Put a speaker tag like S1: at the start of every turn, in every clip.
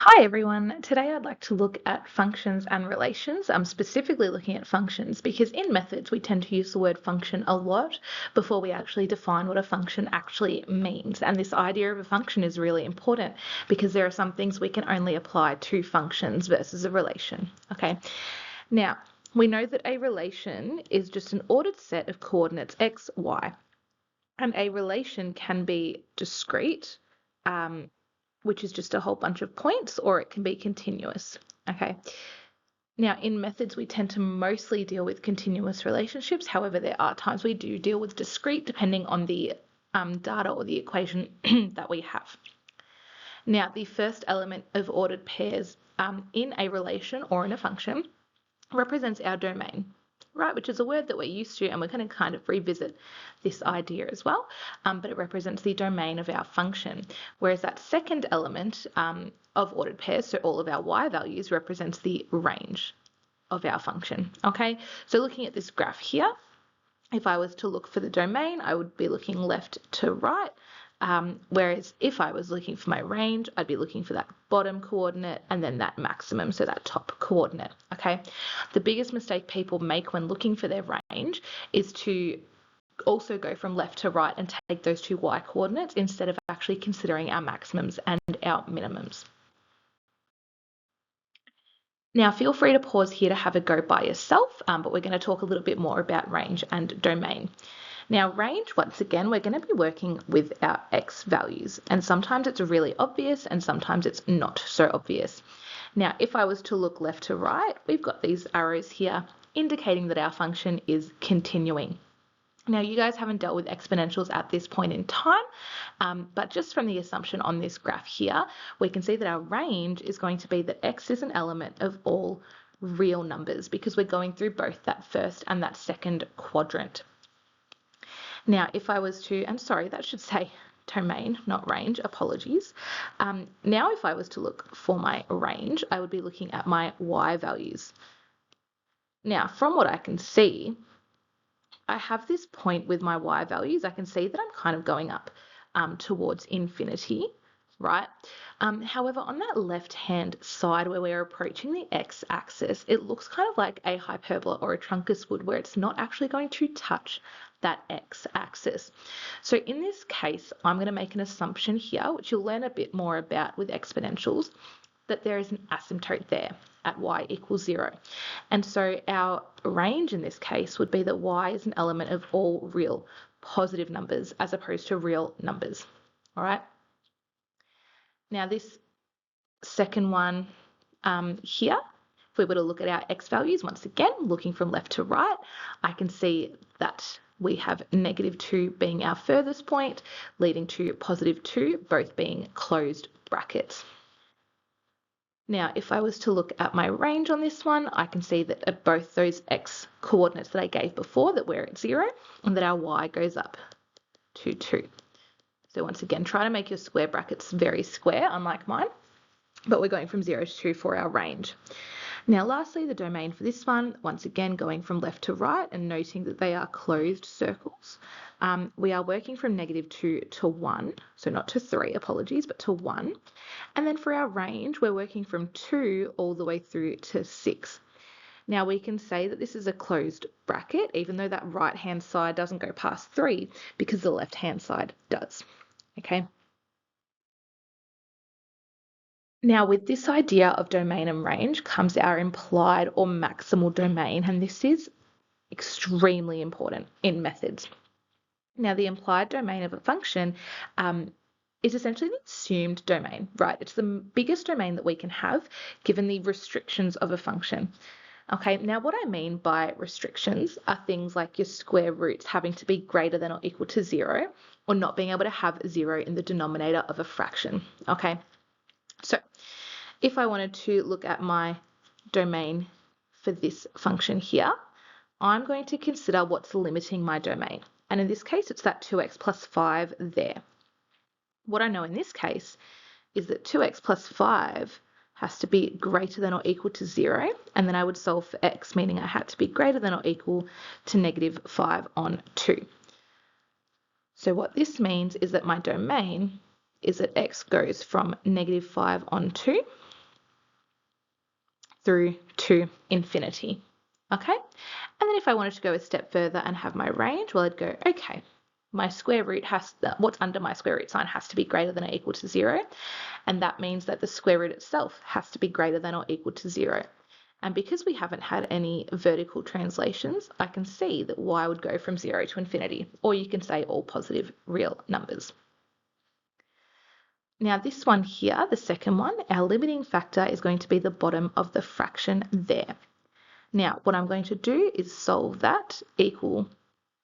S1: Hi everyone. Today I'd like to look at functions and relations. I'm specifically looking at functions because in methods we tend to use the word function a lot before we actually define what a function actually means. And this idea of a function is really important because there are some things we can only apply to functions versus a relation. Okay. Now, we know that a relation is just an ordered set of coordinates x, y, and a relation can be discrete, which is just a whole bunch of points, or it can be continuous. Okay. Now, in methods, we tend to mostly deal with continuous relationships. However, there are times we do deal with discrete depending on the data or the equation that we have. Now, the first element of ordered pairs in a relation or in a function represents our domain, right, which is a word that we're used to, and we're going to kind of revisit this idea as well, but it represents the domain of our function, whereas that second element of ordered pairs, so all of our y values, represents the range of our function. Okay, so looking at this graph here, if I was to look for the domain, I would be looking left to right, whereas if I was looking for my range, I'd be looking for that bottom coordinate and then that maximum, so that top coordinate. Okay, the biggest mistake people make when looking for their range is to also go from left to right and take those two y coordinates instead of actually considering our maximums and our minimums. Now, feel free to pause here to have a go by yourself, but we're going to talk a little bit more about range and domain. Now, range, once again, we're going to be working with our x values, and sometimes it's really obvious and sometimes it's not so obvious. Now, if I was to look left to right, we've got these arrows here indicating that our function is continuing. Now, you guys haven't dealt with exponentials at this point in time, but just from the assumption on this graph here, we can see that our range is going to be that x is an element of all real numbers because we're going through both that first and that second quadrant. Now, if I was to, I'm sorry, that should say domain, not range, apologies. Now, if I was to look for my range, I would be looking at my y values. Now, from what I can see, I have this point with my y values. I can see that I'm kind of going up towards infinity, right? However, on that left-hand side where we're approaching the x-axis, it looks kind of like a hyperbola or a truncus would, where it's not actually going to touch that x-axis. So in this case, I'm going to make an assumption here, which you'll learn a bit more about with exponentials, that there is an asymptote there at y equals 0. And so our range in this case would be that y is an element of all real positive numbers as opposed to real numbers. All right. Now this second one here, if we were to look at our x values, once again, looking from left to right, I can see that we have -2 being our furthest point, leading to +2, both being closed brackets. Now, if I was to look at my range on this one, I can see that at both those x coordinates that I gave before, that we're at 0, and that our y goes up to 2. So once again, try to make your square brackets very square, unlike mine, but we're going from 0 to 2 for our range. Now, lastly, the domain for this one, once again, going from left to right and noting that they are closed circles. We are working from -2 to 1, so not to 3, apologies, but to 1. And then for our range, we're working from 2 all the way through to 6. Now we can say that this is a closed bracket, even though that right-hand side doesn't go past 3, because the left-hand side does. Okay. Now, with this idea of domain and range comes our implied or maximal domain, and this is extremely important in methods. Now, the implied domain of a function is essentially the assumed domain, right? It's the biggest domain that we can have given the restrictions of a function. Okay, now what I mean by restrictions are things like your square roots having to be greater than or equal to 0, or not being able to have 0 in the denominator of a fraction. Okay, so if I wanted to look at my domain for this function here, I'm going to consider what's limiting my domain. And in this case, it's that 2x plus 5 there. What I know in this case is that 2x plus 5 has to be greater than or equal to 0, and then I would solve for x, meaning I had to be greater than or equal to -5 on 2. So what this means is that my domain is that x goes from -5 on 2 through to infinity. Okay, and then if I wanted to go a step further and have my range, well, I'd go, okay, my square root what's under my square root sign has to be greater than or equal to 0, and that means that the square root itself has to be greater than or equal to 0. And because we haven't had any vertical translations, I can see that y would go from 0 to infinity, or you can say all positive real numbers. Now this one here, the second one, our limiting factor is going to be the bottom of the fraction there. Now what I'm going to do is solve that equal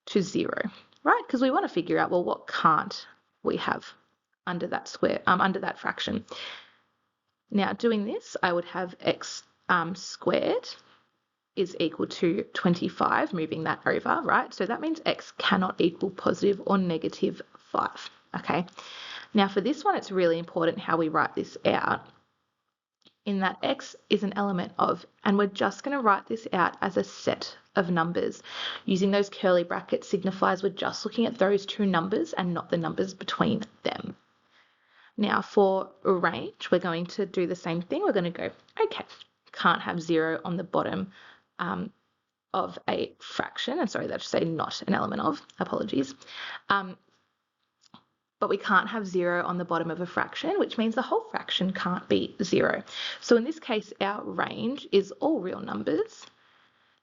S1: to 0, right? Because we want to figure out, well, what can't we have under that under that fraction? Now doing this, I would have x squared is equal to 25, moving that over, right? So that means x cannot equal positive or negative 5, okay? Now for this one, it's really important how we write this out, in that x is an element of, and we're just going to write this out as a set of numbers. Using those curly brackets signifies we're just looking at those two numbers and not the numbers between them. Now for range, we're going to do the same thing. We're going to go, okay, can't have 0 on the bottom of a fraction. And sorry, that should say not an element of, apologies. But we can't have 0 on the bottom of a fraction, which means the whole fraction can't be 0. So in this case, our range is all real numbers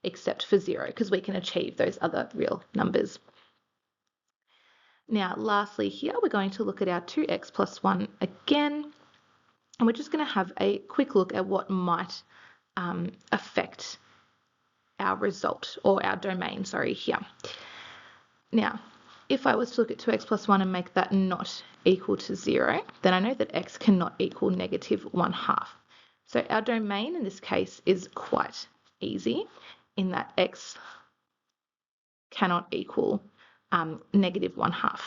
S1: except for 0, because we can achieve those other real numbers. Now, lastly here, we're going to look at our 2x plus 1 again, and we're just going to have a quick look at what might affect our result, or our domain, sorry, here. Now, if I was to look at 2x plus 1 and make that not equal to 0, then I know that x cannot equal negative 1/2. So our domain in this case is quite easy, in that x cannot equal negative 1/2,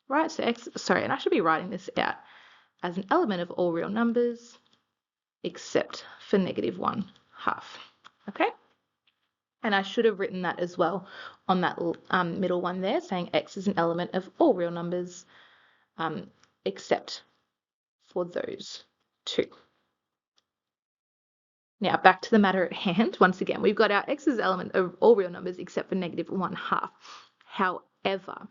S1: right? So x, sorry, and I should be writing this out as an element of all real numbers except for negative 1/2, okay? And I should have written that as well on that middle one there, saying x is an element of all real numbers except for those two. Now back to the matter at hand. Once again, we've got our x is an element of all real numbers except for negative 1/2. However,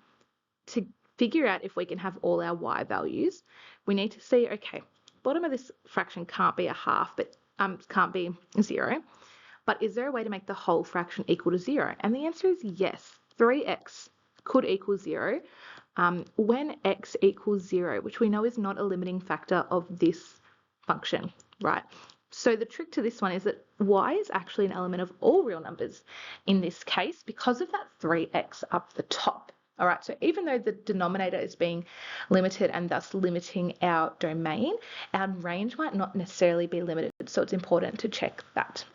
S1: to figure out if we can have all our y values, we need to see, okay, bottom of this fraction can't be a half, but can't be 0. But is there a way to make the whole fraction equal to 0? And the answer is yes. 3x could equal 0 when x equals 0, which we know is not a limiting factor of this function, right? So the trick to this one is that y is actually an element of all real numbers in this case because of that 3x up the top. All right, so even though the denominator is being limited and thus limiting our domain, our range might not necessarily be limited. So it's important to check that.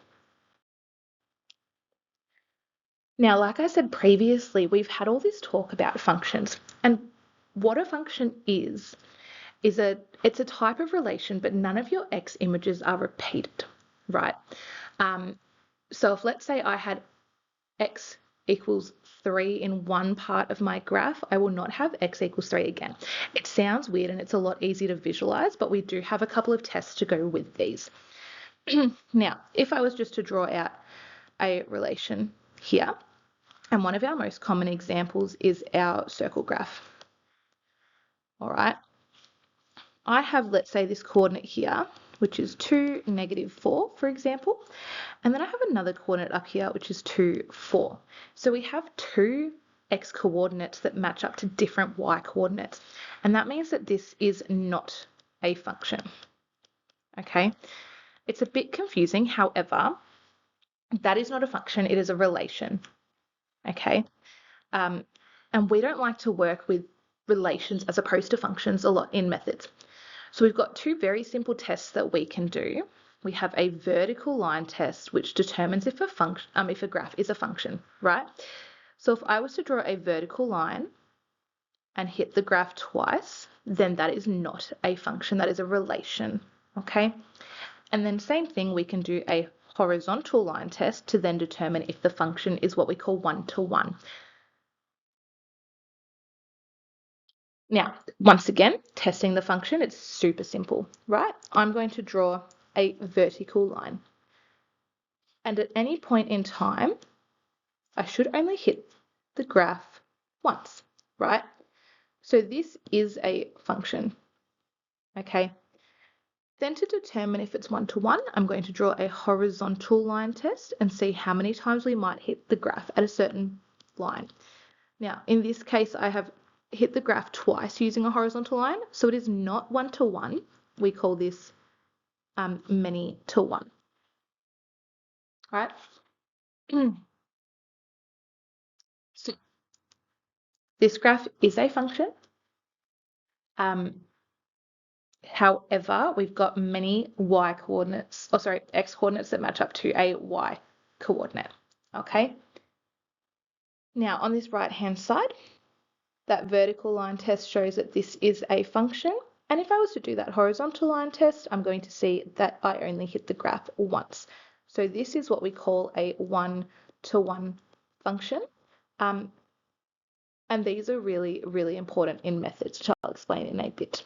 S1: Now, like I said previously, we've had all this talk about functions, and what a function is it's a type of relation, but none of your x images are repeated, right? So if let's say I had x equals 3 in one part of my graph, I will not have x equals 3 again. It sounds weird and it's a lot easier to visualize, but we do have a couple of tests to go with these. Now, if I was just to draw out a relation here, and one of our most common examples is our circle graph. All right. I have, let's say, this coordinate here, which is 2, -4, for example. And then I have another coordinate up here, which is 2, 4. So we have two x coordinates that match up to different y coordinates. And that means that this is not a function. Okay. It's a bit confusing. However, that is not a function. It is a relation. Okay. And we don't like to work with relations as opposed to functions a lot in methods. So we've got two very simple tests that we can do. We have a vertical line test, which determines if a graph is a function, right? So if I was to draw a vertical line and hit the graph twice, then that is not a function, that is a relation, okay? And then same thing, we can do a horizontal line test to then determine if the function is what we call one-to-one. Now, once again, testing the function, it's super simple, right? I'm going to draw a vertical line. And at any point in time, I should only hit the graph once, right? So this is a function, okay? Then to determine if it's one-to-one, I'm going to draw a horizontal line test and see how many times we might hit the graph at a certain line. Now, in this case, I have hit the graph twice using a horizontal line, so it is not one-to-one. We call this many-to-one, right? So this graph is a function. However, we've got many x coordinates that match up to a y coordinate, okay? Now, on this right-hand side, that vertical line test shows that this is a function. And if I was to do that horizontal line test, I'm going to see that I only hit the graph once. So this is what we call a one-to-one function. And these are really, really important in methods, which I'll explain in a bit.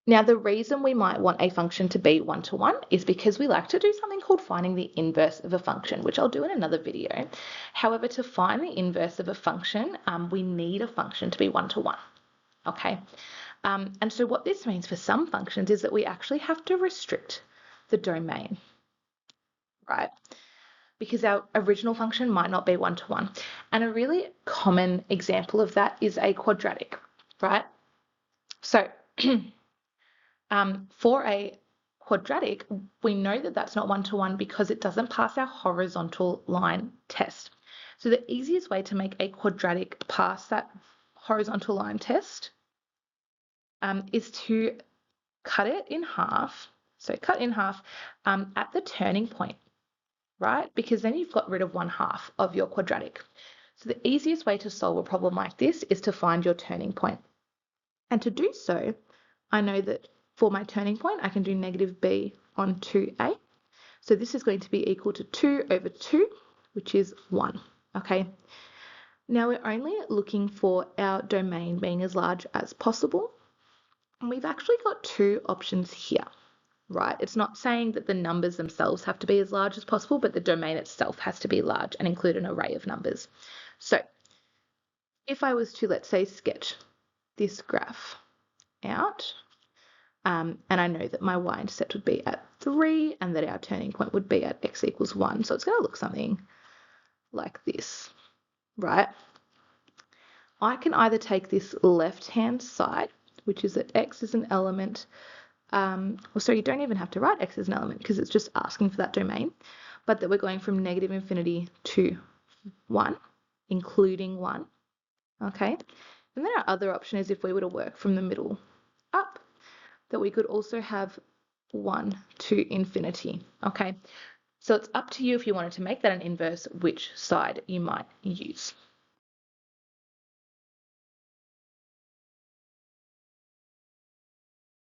S1: Now, the reason we might want a function to be one-to-one is because we like to do something called finding the inverse of a function, which I'll do in another video. However, to find the inverse of a function, we need a function to be one-to-one, okay? And so what this means for some functions is that we actually have to restrict the domain, right? Because our original function might not be one-to-one. And a really common example of that is a quadratic, right? So for a quadratic, we know that that's not one-to-one because it doesn't pass our horizontal line test. So the easiest way to make a quadratic pass that horizontal line test is to cut it in half. So cut in half at the turning point, right? Because then you've got rid of 1/2 of your quadratic. So the easiest way to solve a problem like this is to find your turning point. And to do so, I know that for my turning point, I can do -b on 2a. So this is going to be equal to 2 over 2, which is 1, okay? Now we're only looking for our domain being as large as possible. And we've actually got two options here, right? It's not saying that the numbers themselves have to be as large as possible, but the domain itself has to be large and include an array of numbers. So if I was to, let's say, sketch this graph out, and I know that my y-intercept would be at 3 and that our turning point would be at x equals 1. So it's going to look something like this, right? I can either take this left-hand side, which is that x is an element, so you don't even have to write x as an element because it's just asking for that domain, but that we're going from -infinity to 1, including 1, okay? And then our other option is if we were to work from the middle up, that we could also have 1 to infinity, okay? So it's up to you if you wanted to make that an inverse, which side you might use.